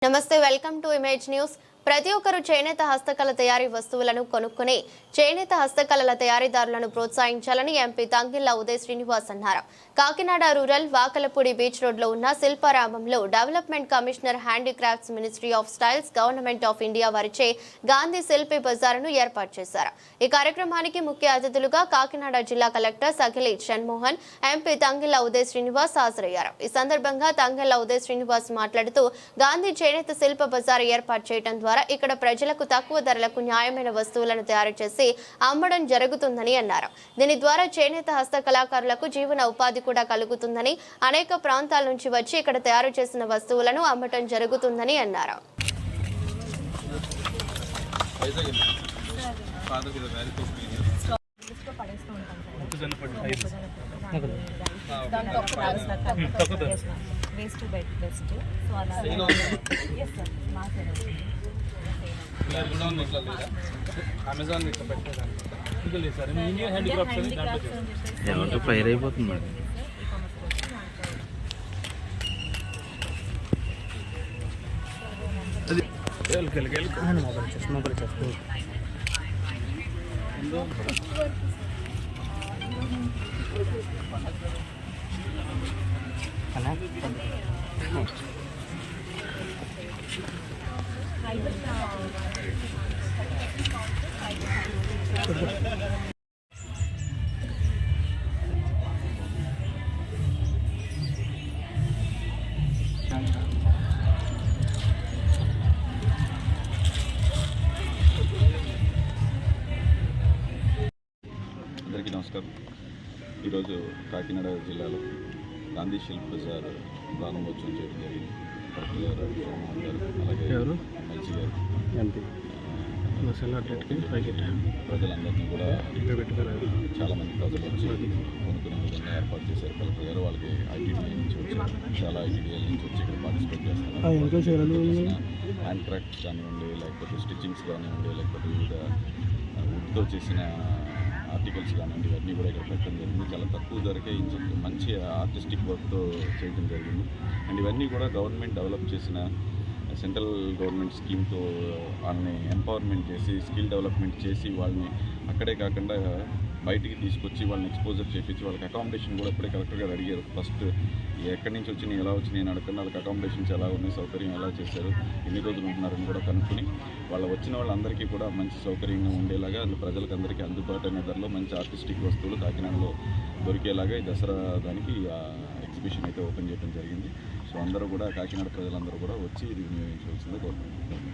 నమస్తే welcome to image news. ప్రతి ఒక్కరు చేనేత హస్తకళ తయారీ వస్తువులను కొనుక్కుని చేనేత హస్తకళల తయారీదారులను ప్రోత్సహించాలని ఎంపీ తంగిళ్ల ఉదయ్ శ్రీనివాస్ అన్నారు। Kakinada rural Vakalapudi beach road లో ఉన్న శిల్పారామంలో development commissioner handicrafts ministry of styles government of India వారిచే గాంధీ శిల్పి బజార్ను ఏర్పాటు చేశారు। ఈ కార్యక్రమానికి ముఖ్య అతిథులుగా కాకినాడ జిల్లా కలెక్టర్ సఖిలి షణ్మోహన్, ఎంపీ తంగిళ్ల ఉదయ్ శ్రీనివాస్ హాజరయ్యారు। ఈ సందర్భంగా తంగిళ్ల ఉదయ్ శ్రీనివాస్ మాట్లాడుతూ గాంధీ చేనేత శిల్ప బజార్ ఏర్పాటు చేయడం ద్వారా ఇక్కడ ప్రజలకు తక్కువ ధరలకు న్యాయమైన వస్తువులను తయారు చేసి అమ్మడం జరుగుతుందని అన్నారు। దీని ద్వారా చేనేత హస్త కళాకారులకు జీవన ఉపాధి కూడా కలుగుతుందని, అనేక ప్రాంతాల నుంచి వచ్చి ఇక్కడ తయారు చేసిన వస్తువులను అమ్మటం జరుగుతుందని అన్నారు। Amazon sir Indian handicrafts fire అయిపోతుంది మొబైల్ చేస్తూ అందరికీ నమస్కారం। ఈరోజు కాకినాడ జిల్లాలో గాంధీ శిల్ప బజార్ ప్రారంభోత్సవం చేయడం జరిగింది। కలెక్టర్ గారు, షణ్మోహన్ గారు, అలాగే ఎమ్మెల్సీ గారు, ప్రజలందరినీ కూడా చాలామంది ప్రజలు వచ్చి కొనుక్కునే విధంగా ఏర్పాటు చేశారు। కలెక్టర్ గారు వాళ్ళకి ఐటీడీఏ నుంచి వచ్చారు, చాలా ఐటీడీఏల నుంచి వచ్చి ఇక్కడ పార్టిసిపేట్ చేస్తున్నారు। హ్యాండ్ క్రాఫ్ట్స్ కానివ్వండి, లేకపోతే స్టిచ్చింగ్స్ కానివ్వండి, లేకపోతే వివిధ వుడ్తో చేసిన ఆర్టికల్స్ కానివ్వండి, ఇవన్నీ కూడా ఇక్కడ పెట్టడం జరిగింది। చాలా తక్కువ ధరకే మంచి ఆర్టిస్టిక్ వర్క్తో చేయడం జరిగింది। అండ్ ఇవన్నీ కూడా గవర్నమెంట్ డెవలప్ చేసిన సెంట్రల్ గవర్నమెంట్ స్కీమ్తో వాళ్ళని ఎంపవర్మెంట్ చేసి, స్కిల్ డెవలప్మెంట్ చేసి, వాళ్ళని అక్కడే కాకుండా బయటికి తీసుకొచ్చి వాళ్ళని ఎక్స్పోజర్ చేయించి వాళ్ళకి అకామిడేషన్ కూడా ఇప్పుడే కలెక్టర్ గారు అడిగారు। ఫస్ట్ ఎక్కడి నుంచి వచ్చి నేను ఎలా వచ్చి నేను అడగకుండా వాళ్ళకి అకామిడేషన్స్ ఎలా ఉన్నాయి, సౌకర్యం ఎలా చేశారు, ఎన్ని రోజులు ఉంటున్నారని కూడా కనుక్కొని వాళ్ళు వచ్చిన వాళ్ళందరికీ కూడా మంచి సౌకర్యంగా ఉండేలాగా, ప్రజలకు అందరికీ అందుబాటుైన ధరలో మంచి ఆర్టిస్టిక్ వస్తువులు కాకినాడలో దొరికేలాగా ఈ దసరా దానికి ఎగ్జిబిషన్ అయితే ఓపెన్ చేయడం జరిగింది। సో అందరూ కూడా కాకినాడ ప్రజలందరూ కూడా వచ్చి ఇది వినియోగించవలసిందే కోరుకుంటున్నాను।